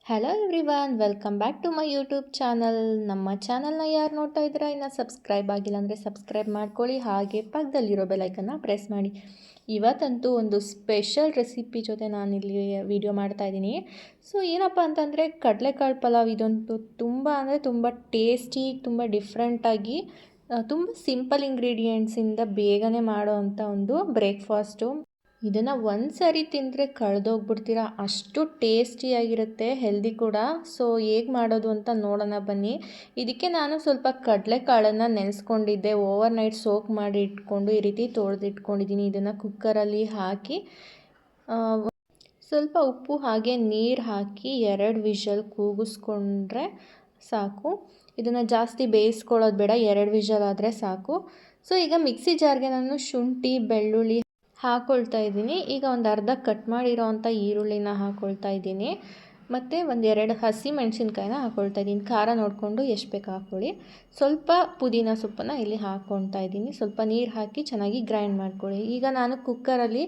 Hello everyone, welcome back to my YouTube channel. ನಮ್ಮ ಚಾನಲ್ನ ಯಾರು ನೋಡ್ತಾ ಇದ್ದೀರಾ, ಇನ್ನು ಸಬ್ಸ್ಕ್ರೈಬ್ ಆಗಿಲ್ಲ ಅಂದರೆ ಸಬ್ಸ್ಕ್ರೈಬ್ ಮಾಡ್ಕೊಳ್ಳಿ. ಹಾಗೆ ಪಕ್ಕದಲ್ಲಿರೋ ಬೆಲೈಕನ್ನ ಪ್ರೆಸ್ ಮಾಡಿ. ಇವತ್ತಂತೂ ಒಂದು ಸ್ಪೆಷಲ್ ರೆಸಿಪಿ ಜೊತೆ ನಾನಿಲ್ಲಿ ವಿಡಿಯೋ ಮಾಡ್ತಾ ಇದ್ದೀನಿ. ಸೊ ಏನಪ್ಪ ಅಂತಂದರೆ ಕಡಲೆಕಾಳು ಪಲಾವ್. ಇದಂತೂ ತುಂಬ ಅಂದರೆ ತುಂಬ ಟೇಸ್ಟಿ, ತುಂಬ ಡಿಫ್ರೆಂಟಾಗಿ, ತುಂಬ ಸಿಂಪಲ್ ಇಂಗ್ರೀಡಿಯೆಂಟ್ಸಿಂದ ಬೇಗನೆ ಮಾಡೋ ಅಂಥ ಒಂದು ಬ್ರೇಕ್ಫಾಸ್ಟು. ಇದನ್ನು ಒಂದು ಸರಿ ತಿಂದರೆ ಕಳೆದೋಗ್ಬಿಡ್ತೀರಾ, ಅಷ್ಟು ಟೇಸ್ಟಿಯಾಗಿರುತ್ತೆ, ಹೆಲ್ದಿ ಕೂಡ. ಸೊ ಹೇಗೆ ಮಾಡೋದು ಅಂತ ನೋಡೋಣ ಬನ್ನಿ. ಇದಕ್ಕೆ ನಾನು ಸ್ವಲ್ಪ ಕಡಲೆಕಾಳನ್ನು ನೆನೆಸ್ಕೊಂಡಿದ್ದೆ, ಓವರ್ ನೈಟ್ ಸೋಕ್ ಮಾಡಿ ಇಟ್ಕೊಂಡು ಈ ರೀತಿ ತೊಳೆದಿಟ್ಕೊಂಡಿದ್ದೀನಿ. ಇದನ್ನು ಕುಕ್ಕರಲ್ಲಿ ಹಾಕಿ ಸ್ವಲ್ಪ ಉಪ್ಪು ಹಾಗೆ ನೀರು ಹಾಕಿ 2 ವಿಷಲ್ ಕೂಗಿಸ್ಕೊಂಡ್ರೆ ಸಾಕು. ಇದನ್ನು ಜಾಸ್ತಿ ಬೇಯಿಸ್ಕೊಳ್ಳೋದು ಬೇಡ, 2 ವಿಷಲ್ ಆದರೆ ಸಾಕು. ಸೊ ಈಗ ಮಿಕ್ಸಿ ಜಾರ್ಗೆ ನಾನು ಶುಂಠಿ ಬೆಳ್ಳುಳ್ಳಿ ಹಾಕ್ಕೊಳ್ತಾ ಇದ್ದೀನಿ. ಈಗ ಒಂದು ಅರ್ಧ ಕಟ್ ಮಾಡಿರೋ ಅಂಥ ಈರುಳ್ಳಿನ ಹಾಕ್ಕೊಳ್ತಾ ಇದ್ದೀನಿ. ಮತ್ತು 1-2 ಹಸಿ ಮೆಣಸಿನ್ಕಾಯಿನ ಹಾಕ್ಕೊಳ್ತಾ ಇದ್ದೀನಿ. ಖಾರ ನೋಡಿಕೊಂಡು ಎಷ್ಟು ಬೇಕು ಹಾಕ್ಕೊಳ್ಳಿ. ಸ್ವಲ್ಪ ಪುದೀನ ಸೊಪ್ಪನ್ನು ಇಲ್ಲಿ ಹಾಕ್ಕೊಳ್ತಾ ಇದ್ದೀನಿ. ಸ್ವಲ್ಪ ನೀರು ಹಾಕಿ ಚೆನ್ನಾಗಿ ಗ್ರೈಂಡ್ ಮಾಡ್ಕೊಳ್ಳಿ. ಈಗ ನಾನು ಕುಕ್ಕರಲ್ಲಿ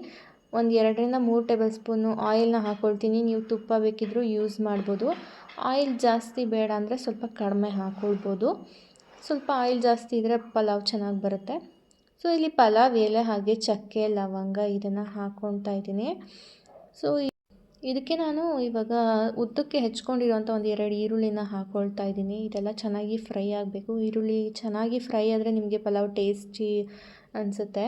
2-3 ಟೇಬಲ್ ಸ್ಪೂನು ಆಯಿಲ್ನ ಹಾಕ್ಕೊಳ್ತೀನಿ. ನೀವು ತುಪ್ಪ ಬೇಕಿದ್ದರೂ ಯೂಸ್ ಮಾಡ್ಬೋದು. ಆಯಿಲ್ ಜಾಸ್ತಿ ಬೇಡ ಅಂದರೆ ಸ್ವಲ್ಪ ಕಡಿಮೆ ಹಾಕ್ಕೊಳ್ಬೋದು. ಸ್ವಲ್ಪ ಆಯಿಲ್ ಜಾಸ್ತಿ ಇದ್ದರೆ ಪಲಾವ್ ಚೆನ್ನಾಗಿ ಬರುತ್ತೆ. ಸೊ ಇಲ್ಲಿ ಪಲಾವ್ ಎಲೆ ಹಾಗೆ ಚಕ್ಕೆ ಲವಂಗ ಇದನ್ನು ಹಾಕ್ಕೊಳ್ತಾ ಇದ್ದೀನಿ. ಸೊ ಇದಕ್ಕೆ ನಾನು ಇವಾಗ ಉದ್ದಕ್ಕೆ ಹೆಚ್ಕೊಂಡಿರೋಂಥ 1-2 ಈರುಳ್ಳಿನ ಹಾಕ್ಕೊಳ್ತಾ ಇದ್ದೀನಿ. ಇದೆಲ್ಲ ಚೆನ್ನಾಗಿ ಫ್ರೈ ಆಗಬೇಕು. ಈರುಳ್ಳಿ ಚೆನ್ನಾಗಿ ಫ್ರೈ ಆದರೆ ನಿಮಗೆ ಪಲಾವ್ ಟೇಸ್ಟಿ ಅನಿಸುತ್ತೆ.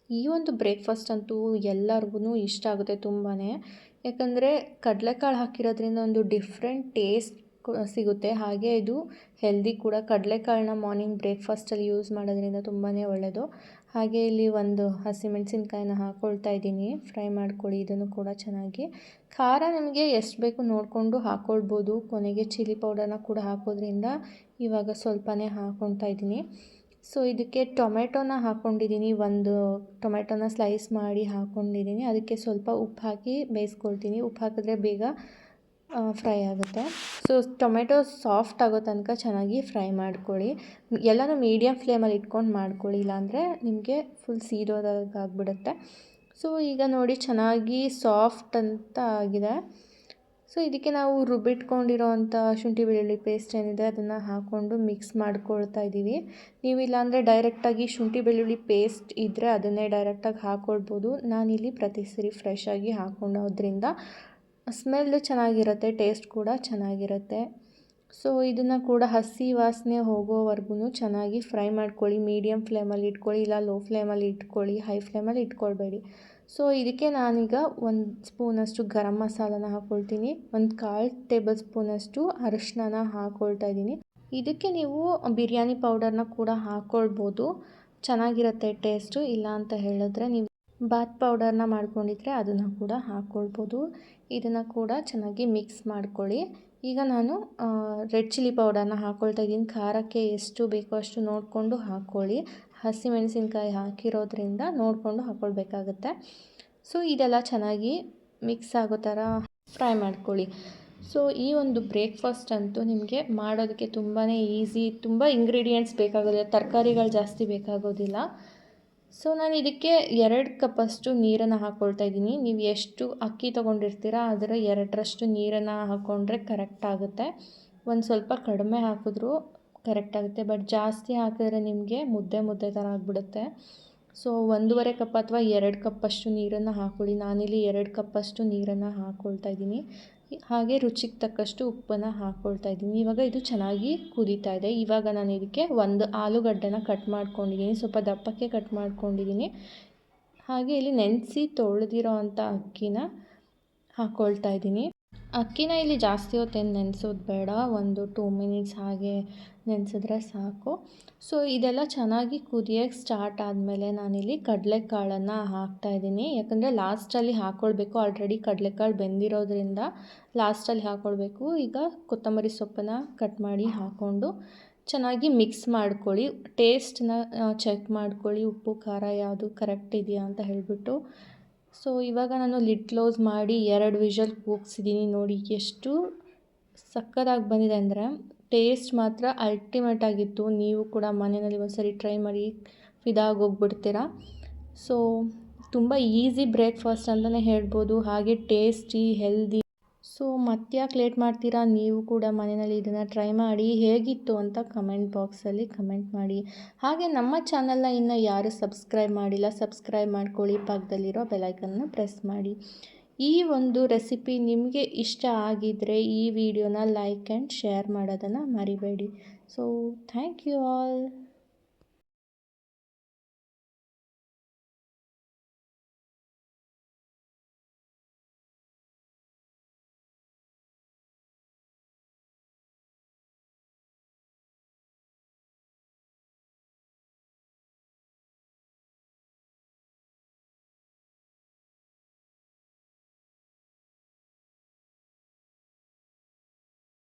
ಈ ಒಂದು ಬ್ರೇಕ್ಫಾಸ್ಟ್ ಅಂತೂ ಎಲ್ಲರಿಗೂ ಇಷ್ಟ ಆಗುತ್ತೆ ತುಂಬಾ. ಯಾಕಂದರೆ ಕಡಲೆಕಾಳು ಹಾಕಿರೋದ್ರಿಂದ ಒಂದು ಡಿಫ್ರೆಂಟ್ ಟೇಸ್ಟ್ ಸಿಗುತ್ತೆ. ಹಾಗೆ ಇದು ಹೆಲ್ದಿ ಕೂಡ. ಕಡಲೆಕಾಳನ್ನ ಮಾರ್ನಿಂಗ್ ಬ್ರೇಕ್ಫಾಸ್ಟಲ್ಲಿ ಯೂಸ್ ಮಾಡೋದ್ರಿಂದ ತುಂಬಾ ಒಳ್ಳೆಯದು. ಹಾಗೆ ಇಲ್ಲಿ ಒಂದು ಹಸಿಮೆಣಸಿನ್ಕಾಯಿನ ಹಾಕ್ಕೊಳ್ತಾ ಇದ್ದೀನಿ. ಫ್ರೈ ಮಾಡ್ಕೊಳ್ಳಿ ಇದನ್ನು ಕೂಡ ಚೆನ್ನಾಗಿ. ಖಾರ ನಿಮಗೆ ಎಷ್ಟು ಬೇಕು ನೋಡಿಕೊಂಡು ಹಾಕ್ಕೊಳ್ಬೋದು. ಕೊನೆಗೆ ಚಿಲ್ಲಿ ಪೌಡರ್ನ ಕೂಡ ಹಾಕೋದ್ರಿಂದ ಇವಾಗ ಸ್ವಲ್ಪನೇ ಹಾಕ್ಕೊಳ್ತಾ ಇದ್ದೀನಿ. ಸೊ ಇದಕ್ಕೆ ಟೊಮೆಟೊನ ಹಾಕ್ಕೊಂಡಿದ್ದೀನಿ. ಒಂದು ಟೊಮೆಟೊನ ಸ್ಲೈಸ್ ಮಾಡಿ ಹಾಕ್ಕೊಂಡಿದ್ದೀನಿ. ಅದಕ್ಕೆ ಸ್ವಲ್ಪ ಉಪ್ಪು ಹಾಕಿ ಬೇಯಿಸ್ಕೊಳ್ತೀನಿ. ಉಪ್ಪು ಹಾಕಿದ್ರೆ ಬೇಗ ಫ್ರೈ ಆಗುತ್ತೆ. ಸೊ ಟೊಮೆಟೊ ಸಾಫ್ಟ್ ಆಗೋ ತನಕ ಚೆನ್ನಾಗಿ ಫ್ರೈ ಮಾಡ್ಕೊಳ್ಳಿ. ಎಲ್ಲನೂ ಮೀಡಿಯಮ್ ಫ್ಲೇಮಲ್ಲಿ ಇಟ್ಕೊಂಡು ಮಾಡ್ಕೊಳ್ಳಿ, ಇಲ್ಲಾಂದರೆ ನಿಮಗೆ ಫುಲ್ ಸೀದೋದಾಗಿ ಆಗಿಬಿಡುತ್ತೆ. ಸೊ ಈಗ ನೋಡಿ ಚೆನ್ನಾಗಿ ಸಾಫ್ಟ್ ಅಂತ ಆಗಿದೆ. ಸೊ ಇದಕ್ಕೆ ನಾವು ರುಬ್ಬಿಟ್ಕೊಂಡಿರೋ ಅಂಥ ಶುಂಠಿ ಬೆಳ್ಳುಳ್ಳಿ ಪೇಸ್ಟ್ ಏನಿದೆ ಅದನ್ನು ಹಾಕ್ಕೊಂಡು ಮಿಕ್ಸ್ ಮಾಡ್ಕೊಳ್ತಾ ಇದ್ದೀವಿ. ನೀವು ಇಲ್ಲಾಂದರೆ ಡೈರೆಕ್ಟಾಗಿ ಶುಂಠಿ ಬೆಳ್ಳುಳ್ಳಿ ಪೇಸ್ಟ್ ಇದ್ದರೆ ಅದನ್ನೇ ಡೈರೆಕ್ಟಾಗಿ ಹಾಕ್ಕೊಳ್ಬೋದು. ನಾನಿಲ್ಲಿ ಪ್ರತಿ ಸರಿ ಫ್ರೆಶ್ ಆಗಿ ಹಾಕ್ಕೊಳ್ಳೋದ್ರಿಂದ ಸ್ಮೆಲ್ಲು ಚೆನ್ನಾಗಿರುತ್ತೆ, ಟೇಸ್ಟ್ ಕೂಡ ಚೆನ್ನಾಗಿರುತ್ತೆ. ಸೊ ಇದನ್ನು ಕೂಡ ಹಸಿ ವಾಸನೆ ಹೋಗೋವರೆಗೂ ಚೆನ್ನಾಗಿ ಫ್ರೈ ಮಾಡ್ಕೊಳ್ಳಿ. ಮೀಡಿಯಮ್ ಫ್ಲೇಮಲ್ಲಿ ಇಟ್ಕೊಳ್ಳಿ, ಇಲ್ಲ ಲೋ ಫ್ಲೇಮಲ್ಲಿ ಇಟ್ಕೊಳ್ಳಿ, ಹೈ ಫ್ಲೇಮಲ್ಲಿ ಇಟ್ಕೊಳ್ಬೇಡಿ. ಸೊ ಇದಕ್ಕೆ ನಾನೀಗ 1 ಸ್ಪೂನಷ್ಟು ಗರಂ ಮಸಾಲನ ಹಾಕ್ಕೊಳ್ತೀನಿ. 1/4 ಟೇಬಲ್ ಸ್ಪೂನಷ್ಟು ಅರಿಶಿನ ಹಾಕ್ಕೊಳ್ತಾ ಇದ್ದೀನಿ. ಇದಕ್ಕೆ ನೀವು ಬಿರಿಯಾನಿ ಪೌಡರ್ನ ಕೂಡ ಹಾಕ್ಕೊಳ್ಬೋದು, ಚೆನ್ನಾಗಿರುತ್ತೆ ಟೇಸ್ಟು. ಇಲ್ಲ ಅಂತ ಹೇಳಿದ್ರೆ ನೀವು ಬಾತ್ ಪೌಡರ್ನ ಮಾಡ್ಕೊಂಡಿದ್ರೆ ಅದನ್ನು ಕೂಡ ಹಾಕ್ಕೊಳ್ಬೋದು. ಇದನ್ನು ಕೂಡ ಚೆನ್ನಾಗಿ ಮಿಕ್ಸ್ ಮಾಡ್ಕೊಳ್ಳಿ. ಈಗ ನಾನು ರೆಡ್ ಚಿಲ್ಲಿ ಪೌಡರ್ನ ಹಾಕ್ಕೊಳ್ತಾ ಇದ್ದೀನಿ. ಖಾರಕ್ಕೆ ಎಷ್ಟು ಬೇಕೋ ಅಷ್ಟು ನೋಡಿಕೊಂಡು ಹಾಕ್ಕೊಳ್ಳಿ. ಹಸಿಮೆಣಸಿನ್ಕಾಯಿ ಹಾಕಿರೋದ್ರಿಂದ ನೋಡಿಕೊಂಡು ಹಾಕ್ಕೊಳ್ಬೇಕಾಗತ್ತೆ. ಸೊ ಇದೆಲ್ಲ ಚೆನ್ನಾಗಿ ಮಿಕ್ಸ್ ಆಗೋ ಥರ ಫ್ರೈ ಮಾಡ್ಕೊಳ್ಳಿ. ಸೊ ಈ ಒಂದು ಬ್ರೇಕ್ಫಾಸ್ಟ್ ಅಂತೂ ನಿಮಗೆ ಮಾಡೋದಕ್ಕೆ ತುಂಬಾ ಈಸಿ. ತುಂಬ ಇಂಗ್ರೀಡಿಯೆಂಟ್ಸ್ ಬೇಕಾಗೋದಿಲ್ಲ, ತರಕಾರಿಗಳು ಜಾಸ್ತಿ ಬೇಕಾಗೋದಿಲ್ಲ. ಸೊ ನಾನು ಇದಕ್ಕೆ 2 ಕಪ್ಪಷ್ಟು ನೀರನ್ನು ಹಾಕ್ಕೊಳ್ತಾ ಇದ್ದೀನಿ. ನೀವು ಎಷ್ಟು ಅಕ್ಕಿ ತೊಗೊಂಡಿರ್ತೀರ ಅದರ 2ರಷ್ಟು ನೀರನ್ನು ಹಾಕ್ಕೊಂಡ್ರೆ ಕರೆಕ್ಟ್ ಆಗುತ್ತೆ. ಒಂದು ಸ್ವಲ್ಪ ಕಡಿಮೆ ಹಾಕಿದ್ರೂ ಕರೆಕ್ಟ್ ಆಗುತ್ತೆ, ಬಟ್ ಜಾಸ್ತಿ ಹಾಕಿದ್ರೆ ನಿಮಗೆ ಮುದ್ದೆ ಮುದ್ದೆ ಥರ ಆಗಿಬಿಡುತ್ತೆ. ಸೊ 1.5 ಕಪ್ ಅಥವಾ 2 ಕಪ್ಪಷ್ಟು ನೀರನ್ನು ಹಾಕ್ಕೊಳ್ಳಿ. ನಾನಿಲ್ಲಿ 2 ಕಪ್ಪಷ್ಟು ನೀರನ್ನು ಹಾಕ್ಕೊಳ್ತಾ ಇದ್ದೀನಿ. ಹಾಗೆ ರುಚಿಗೆ ತಕ್ಕಷ್ಟು ಉಪ್ಪನ್ನು ಹಾಕ್ಕೊಳ್ತಾ ಇದ್ದೀನಿ. ಇವಾಗ ಇದು ಚೆನ್ನಾಗಿ ಕುದೀತಾ ಇದೆ. ಇವಾಗ ನಾನು ಇದಕ್ಕೆ 1 ಆಲೂಗಡ್ಡೆನ ಕಟ್ ಮಾಡ್ಕೊಂಡಿದ್ದೀನಿ, ಸ್ವಲ್ಪ ದಪ್ಪಕ್ಕೆ ಕಟ್ ಮಾಡ್ಕೊಂಡಿದ್ದೀನಿ. ಹಾಗೆ ಇಲ್ಲಿ ನೆನೆಸಿ ತೊಳೆದಿರೋ ಅಂಥ ಅಕ್ಕಿನ ಹಾಕ್ಕೊಳ್ತಾ ಇದ್ದೀನಿ. ಅಕ್ಕಿನ ಇಲ್ಲಿ ಜಾಸ್ತಿ ಹೊತ್ತೇನು ನೆನೆಸೋದು ಬೇಡ, 1-2 ಮಿನಿಟ್ಸ್ ಹಾಗೆ ನೆನೆಸಿದ್ರೆ ಸಾಕು. ಸೊ ಇದೆಲ್ಲ ಚೆನ್ನಾಗಿ ಕುದಿಯೋಕ್ಕೆ ಸ್ಟಾರ್ಟ್ ಆದಮೇಲೆ ನಾನಿಲ್ಲಿ ಕಡಲೆಕಾಳನ್ನು ಹಾಕ್ತಾಯಿದ್ದೀನಿ. ಯಾಕಂದರೆ ಲಾಸ್ಟಲ್ಲಿ ಹಾಕ್ಕೊಳ್ಬೇಕು, ಆಲ್ರೆಡಿ ಕಡಲೆಕಾಳು ಬೆಂದಿರೋದ್ರಿಂದ ಲಾಸ್ಟಲ್ಲಿ ಹಾಕ್ಕೊಳ್ಬೇಕು. ಈಗ ಕೊತ್ತಂಬರಿ ಸೊಪ್ಪನ್ನು ಕಟ್ ಮಾಡಿ ಹಾಕ್ಕೊಂಡು ಚೆನ್ನಾಗಿ ಮಿಕ್ಸ್ ಮಾಡ್ಕೊಳ್ಳಿ. ಟೇಸ್ಟನ್ನ ಚೆಕ್ ಮಾಡ್ಕೊಳ್ಳಿ, ಉಪ್ಪು ಖಾರ ಯಾವುದು ಕರೆಕ್ಟ್ ಇದೆಯಾ ಅಂತ ಹೇಳಿಬಿಟ್ಟು. ಸೊ ಇವಾಗ ನಾನು ಲಿಡ್ ಕ್ಲೋಸ್ ಮಾಡಿ 2 ವಿಷಲ್ ಕೂಗಿಸಿದ್ದೀನಿ. ನೋಡಿ ಎಷ್ಟು ಸಕ್ಕತ್ತಾಗಿ ಬಂದಿದೆ ಅಂದರೆ, ಟೇಸ್ಟ್ ಮಾತ್ರ ಅಲ್ಟಿಮೇಟ್ ಆಗಿತ್ತು. ನೀವು ಕೂಡ ಮನೆಯಲ್ಲಿ ಒಂದ್ಸರಿ ಟ್ರೈ ಮಾಡಿ ಫಿದಾಗೋಗ್ಬಿಡ್ತೀರಾ. ಸೊ ತುಂಬ ಈಸಿ ಬ್ರೇಕ್ಫಾಸ್ಟ್ ಅಂತಲೇ ಹೇಳ್ಬೋದು. ಹಾಗೆ ಟೇಸ್ಟಿ, ಹೆಲ್ದಿ. ಸೊ ಮತ್ತ್ಯಾಕೆ ಲೇಟ್ ಮಾಡ್ತೀರಾ, ನೀವು ಕೂಡ ಮನೆಯಲ್ಲಿ ಇದನ್ನು ಟ್ರೈ ಮಾಡಿ ಹೇಗಿತ್ತು ಅಂತ ಕಮೆಂಟ್ ಬಾಕ್ಸಲ್ಲಿ ಕಮೆಂಟ್ ಮಾಡಿ. ಹಾಗೆ ನಮ್ಮ ಚಾನಲ್ನ ಇನ್ನೂ ಯಾರು ಸಬ್ಸ್ಕ್ರೈಬ್ ಮಾಡಿಲ್ಲ ಸಬ್ಸ್ಕ್ರೈಬ್ ಮಾಡ್ಕೊಳ್ಳಿ, ಪಕ್ಕದಲ್ಲಿರೋ ಬೆಲೈಕನ್ನ ಪ್ರೆಸ್ ಮಾಡಿ. ಈ ಒಂದು ರೆಸಿಪಿ ನಿಮಗೆ ಇಷ್ಟ ಆಗಿದ್ದರೆ ಈ ವಿಡಿಯೋನ ಲೈಕ್ ಆ್ಯಂಡ್ ಶೇರ್ ಮಾಡೋದನ್ನು ಮರಿಬೇಡಿ. So thank you all.